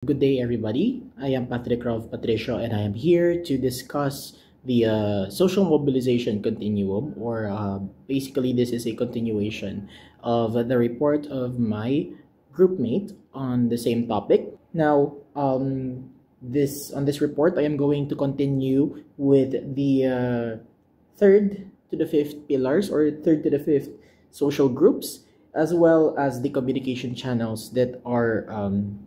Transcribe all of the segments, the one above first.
Good day, everybody. I am Patrick Ralph Patricio, and I am here to discuss the social mobilization continuum, or basically, this is a continuation of the report of my groupmate on the same topic. Now, on this report, I am going to continue with the third to the fifth pillars, or third to the fifth social groups, as well as the communication channels that are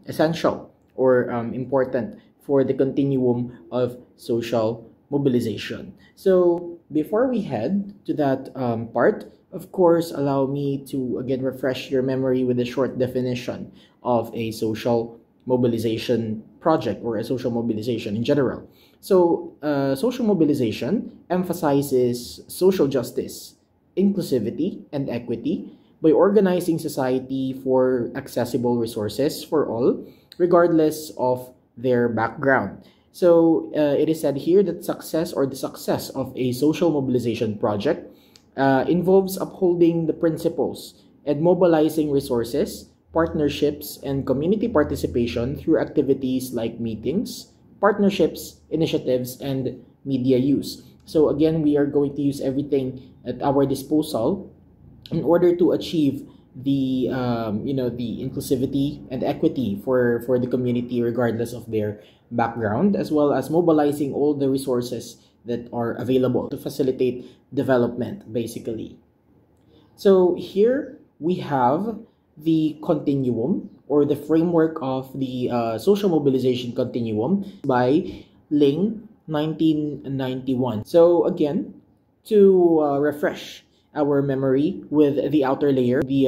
essential or important for the continuum of social mobilization. So before we head to that part, of course, allow me to again refresh your memory with a short definition of a social mobilization project or a social mobilization in general. So social mobilization emphasizes social justice, inclusivity, and equity by organizing society for accessible resources for all, regardless of their background. So it is said here that the success of a social mobilization project involves upholding the principles and mobilizing resources, partnerships, and community participation through activities like meetings, partnerships, initiatives, and media use. So again, we are going to use everything at our disposal in order to achieve the the inclusivity and equity for the community regardless of their background, as well as mobilizing all the resources that are available to facilitate development, basically. So here we have the continuum, or the framework of the social mobilization continuum by Ling, 1991. So again, to refresh our memory with the outer layer, the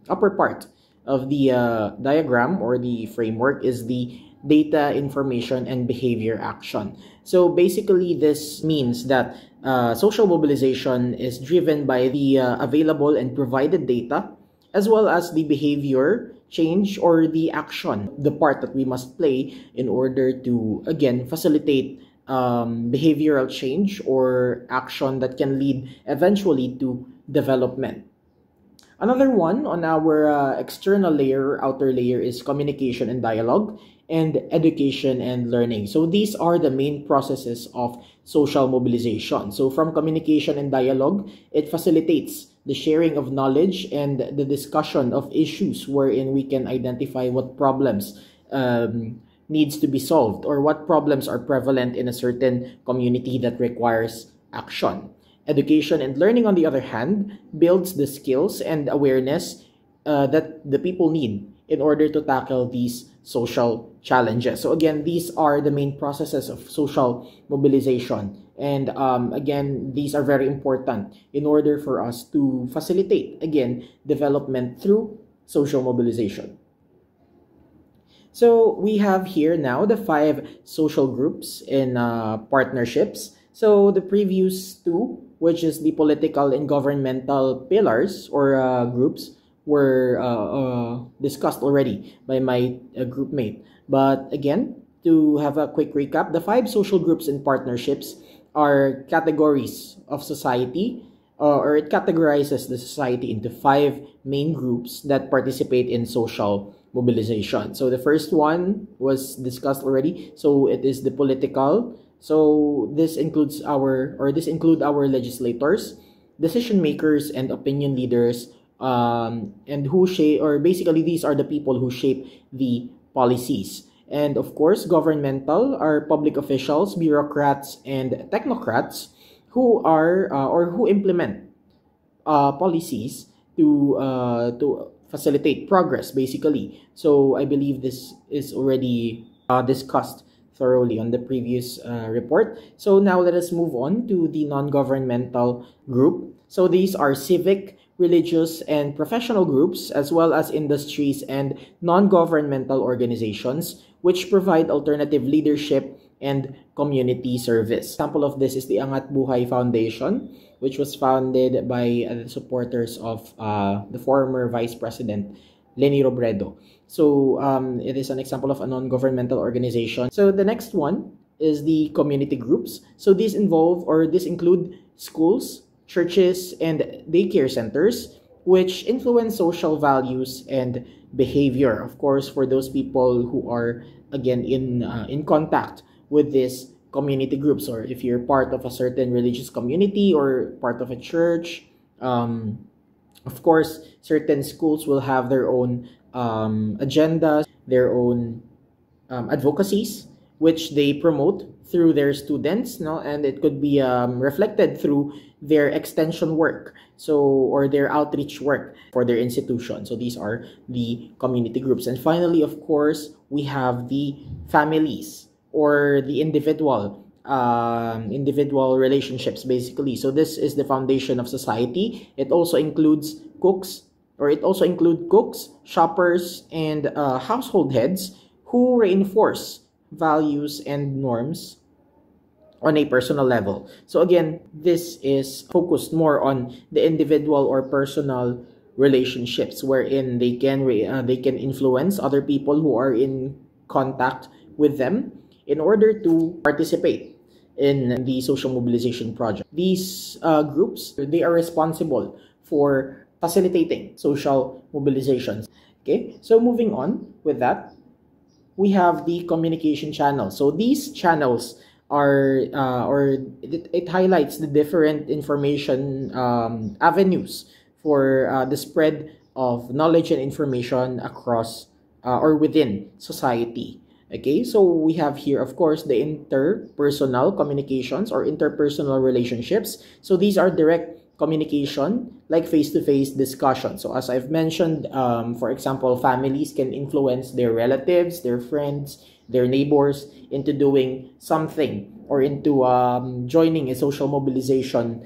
upper part of the diagram or the framework is the data, information, and behavior action. So basically, this means that social mobilization is driven by the available and provided data, as well as the behavior change or the action, the part that we must play in order to, again, facilitate behavioral change or action that can lead eventually to development. Another one on our external layer, outer layer, is communication and dialogue, and education and learning. So these are the main processes of social mobilization. So from communication and dialogue, it facilitates the sharing of knowledge and the discussion of issues wherein we can identify what problems needs to be solved, or what problems are prevalent in a certain community that requires action. Education and learning, on the other hand, builds the skills and awareness that the people need in order to tackle these social challenges. So again, these are the main processes of social mobilization. And again, these are very important in order for us to facilitate, again, development through social mobilization. So we have here now the 5 social groups in partnerships. So the previous 2, which is the political and governmental pillars or groups, were discussed already by my groupmate. But again, to have a quick recap, the 5 social groups and partnerships are categories of society, or it categorizes the society into 5 main groups that participate in social mobilization. So the first one was discussed already. So it is the political. So this include our legislators, decision makers, and opinion leaders, and who shape, or basically these are the people who shape the policies. And of course, governmental are public officials, bureaucrats, and technocrats who are or who implement policies to facilitate progress, basically. So I believe this is already discussed thoroughly on the previous report. So now let us move on to the non-governmental group. So these are civic, religious, and professional groups, as well as industries and non-governmental organizations, which provide alternative leadership and community service. Example of this is the Angat Buhay Foundation, which was founded by the supporters of the former Vice President Leni Robredo. So it is an example of a non-governmental organization. So the next one is the community groups. So these include schools, churches, and daycare centers, which influence social values and behavior. Of course, for those people who are again in contact with these community groups, or if you're part of a certain religious community or part of a church. Of course, certain schools will have their own agendas, their own advocacies, which they promote through their students, no, and it could be reflected through their extension work, so, or their outreach work for their institution. So these are the community groups. And finally, of course, we have the families, or the individual relationships, basically. So this is the foundation of society. It also includes cooks, or it also includes cooks, shoppers, and household heads who reinforce values and norms on a personal level. So again, this is focused more on the individual or personal relationships, wherein they can influence other people who are in contact with them in order to participate in the social mobilization project. These groups, they are responsible for facilitating social mobilizations. Okay, so moving on with that, we have the communication channels. So these channels are, it highlights the different information avenues for the spread of knowledge and information across or within society. Okay, so we have here, of course, the interpersonal communications or interpersonal relationships. So these are direct communication, like face-to-face discussion. So as I've mentioned, for example, families can influence their relatives, their friends, their neighbors into doing something, or into joining a social mobilization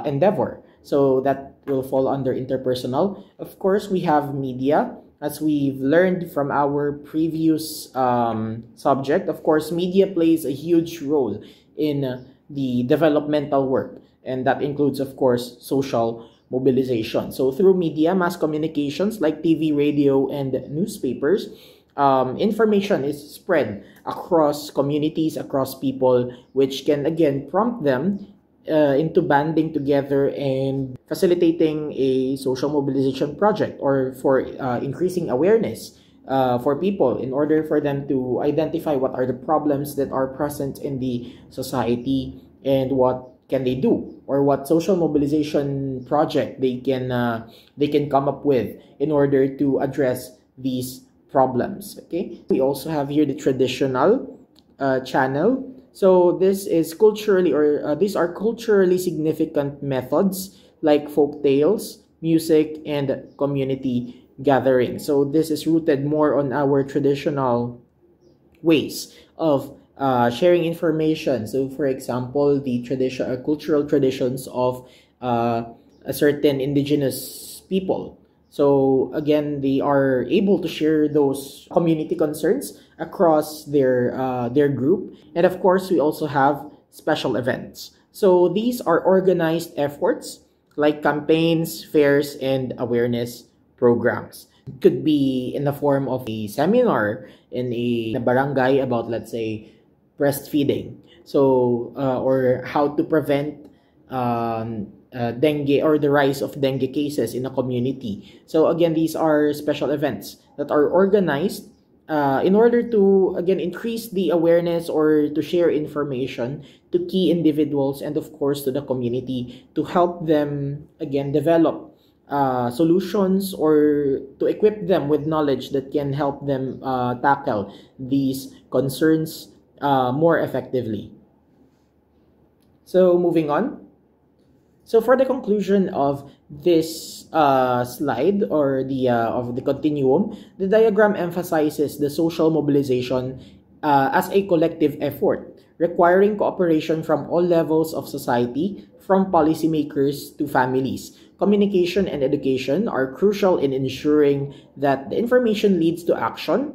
endeavor. So that will fall under interpersonal. Of course, we have media. As we've learned from our previous subject, of course, media plays a huge role in the developmental work, and that includes, of course, social mobilization. So through media, mass communications like TV, radio, and newspapers, information is spread across communities, across people, which can again prompt them into banding together and facilitating a social mobilization project, or for increasing awareness for people in order for them to identify what are the problems that are present in the society, and what can they do, or what social mobilization project they can come up with in order to address these problems. Okay, we also have here the traditional channel. So this is culturally, or these are culturally significant methods like folk tales, music, and community gatherings. So this is rooted more on our traditional ways of sharing information. So for example, the cultural traditions of a certain indigenous people. So again, they are able to share those community concerns across their group. And of course, we also have special events. So these are organized efforts like campaigns, fairs, and awareness programs. It could be in the form of a seminar in a barangay about, let's say, breastfeeding. So or how to prevent dengue, or the rise of dengue cases in a community. So again, these are special events that are organized in order to again increase the awareness, or to share information to key individuals, and of course to the community, to help them again develop solutions, or to equip them with knowledge that can help them tackle these concerns more effectively. So moving on. So for the conclusion of this slide, or the of the continuum, the diagram emphasizes the social mobilization as a collective effort, requiring cooperation from all levels of society, from policymakers to families. Communication and education are crucial in ensuring that the information leads to action,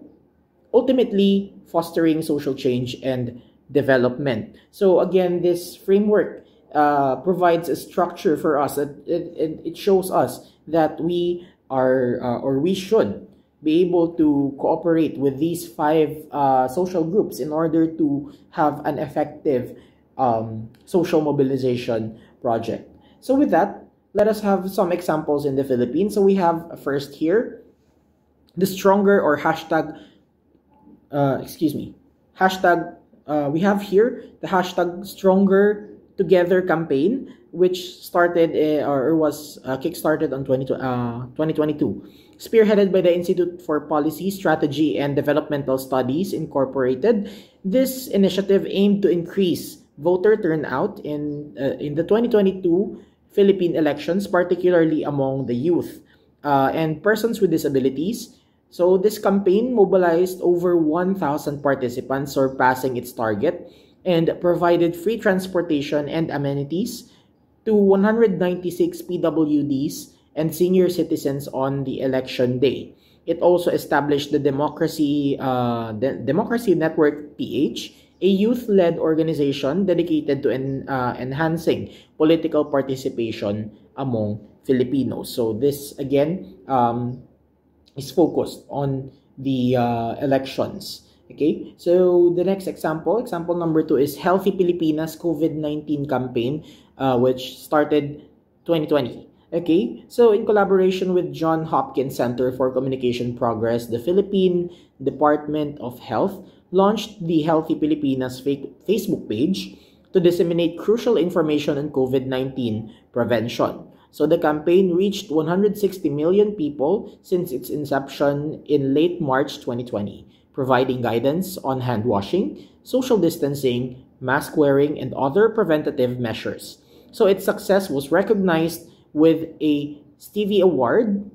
ultimately fostering social change and development. So again, this framework provides a structure for us. It shows us that we are, or we should be able to cooperate with these 5 social groups in order to have an effective social mobilization project. So with that, let us have some examples in the Philippines. So we have first here, the stronger, or hashtag excuse me, hashtag, we have here the hashtag Stronger Together campaign, which started or was kickstarted on 2022, spearheaded by the Institute for Policy, Strategy, and Developmental Studies Incorporated. This initiative aimed to increase voter turnout in the 2022 Philippine elections, particularly among the youth and persons with disabilities. So this campaign mobilized over 1,000 participants, surpassing its target, and provided free transportation and amenities to 196 PWDs and senior citizens on the election day. It also established the Democracy Network PH, a youth-led organization dedicated to enhancing political participation among Filipinos. So this again is focused on the elections. Okay, so the next example number 2 is Healthy Pilipinas COVID-19 campaign, which started 2020. Okay, so in collaboration with John Hopkins Center for Communication Progress, the Philippine Department of Health launched the Healthy Pilipinas Facebook page to disseminate crucial information on COVID-19 prevention. So the campaign reached 160 million people since its inception in late March 2020, providing guidance on hand washing, social distancing, mask wearing, and other preventative measures. So its success was recognized with a Stevie Award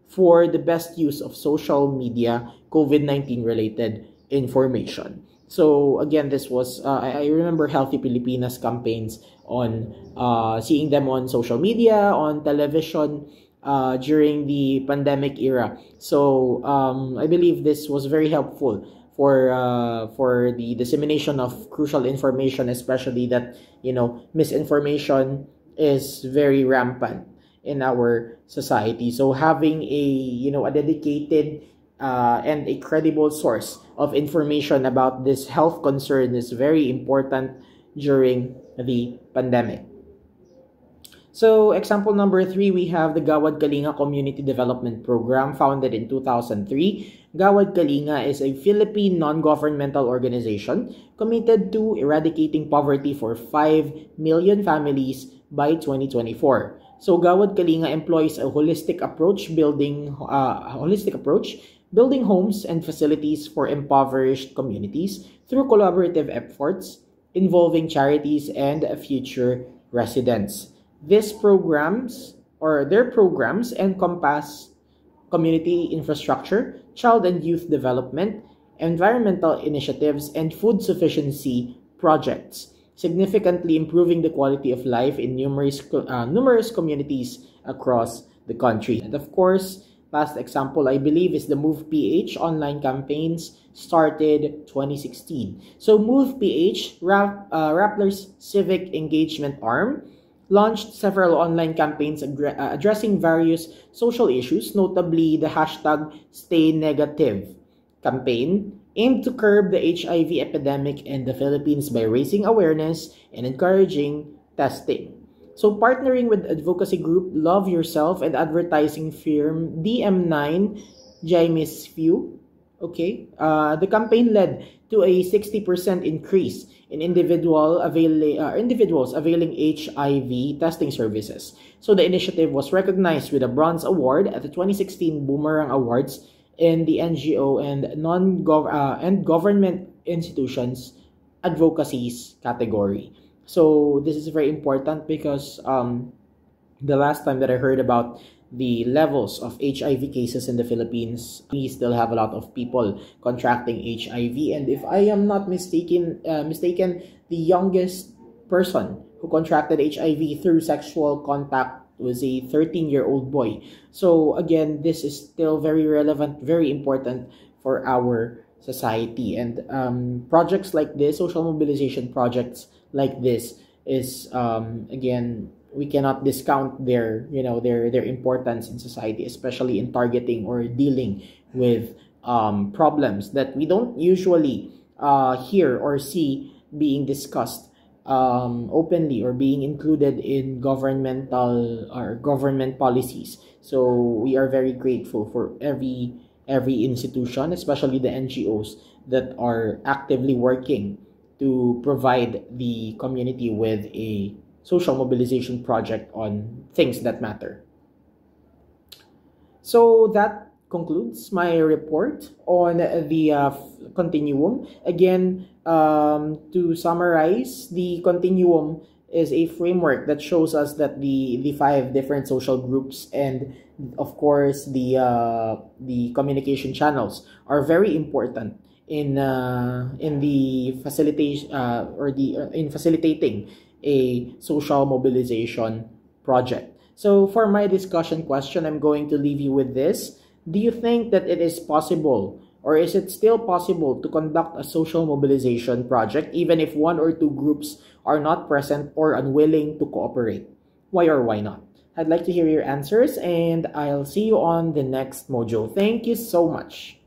for the best use of social media COVID-19 related information. So again, this was, I remember Healthy Pilipinas campaigns on seeing them on social media, on television, during the pandemic era. So I believe this was very helpful for the dissemination of crucial information, especially that, you know, misinformation is very rampant in our society. So having a dedicated and a credible source of information about this health concern is very important during the pandemic. So example number 3, we have the Gawad Kalinga Community Development Program, founded in 2003. Gawad Kalinga is a Philippine non-governmental organization committed to eradicating poverty for 5 million families by 2024. So Gawad Kalinga employs a holistic approach, building homes and facilities for impoverished communities through collaborative efforts involving charities and future residents. Their programs encompass community infrastructure, child and youth development, environmental initiatives, and food sufficiency projects, significantly improving the quality of life in numerous communities across the country. And of course, last example, I believe, is the Move PH online campaigns, started 2016. So Move PH, Rappler's civic engagement arm, launched several online campaigns addressing various social issues, notably the hashtag Stay Negative campaign, aimed to curb the HIV epidemic in the Philippines by raising awareness and encouraging testing. So partnering with advocacy group Love Yourself and advertising firm DM9 Jaime's Few, the campaign led to a 60% increase in individuals availing HIV testing services. So the initiative was recognized with a Bronze Award at the 2016 Boomerang Awards in the NGO and government institutions advocacies category. So this is very important because the last time that I heard about the levels of HIV cases in the Philippines, we still have a lot of people contracting HIV. And if I am not mistaken, the youngest person who contracted HIV through sexual contact was a 13-year-old boy. So again, this is still very relevant, very important for our society. And projects like this, social mobilization projects like this, is again, we cannot discount their importance in society, especially in targeting or dealing with problems that we don't usually hear or see being discussed openly or being included in government policies. So we are very grateful for every every institution, especially the NGOs that are actively working to provide the community with a social mobilization project on things that matter. So that concludes my report on the continuum. Again, to summarize, the continuum is a framework that shows us that the five different social groups and of course the communication channels are very important in the facilitation or the in facilitating a social mobilization project. So for my discussion question, I'm going to leave you with this. Do you think that it is possible, or is it still possible, to conduct a social mobilization project even if one or two groups are not present or unwilling to cooperate? Why or why not? I'd like to hear your answers, and I'll see you on the next mojo. Thank you so much.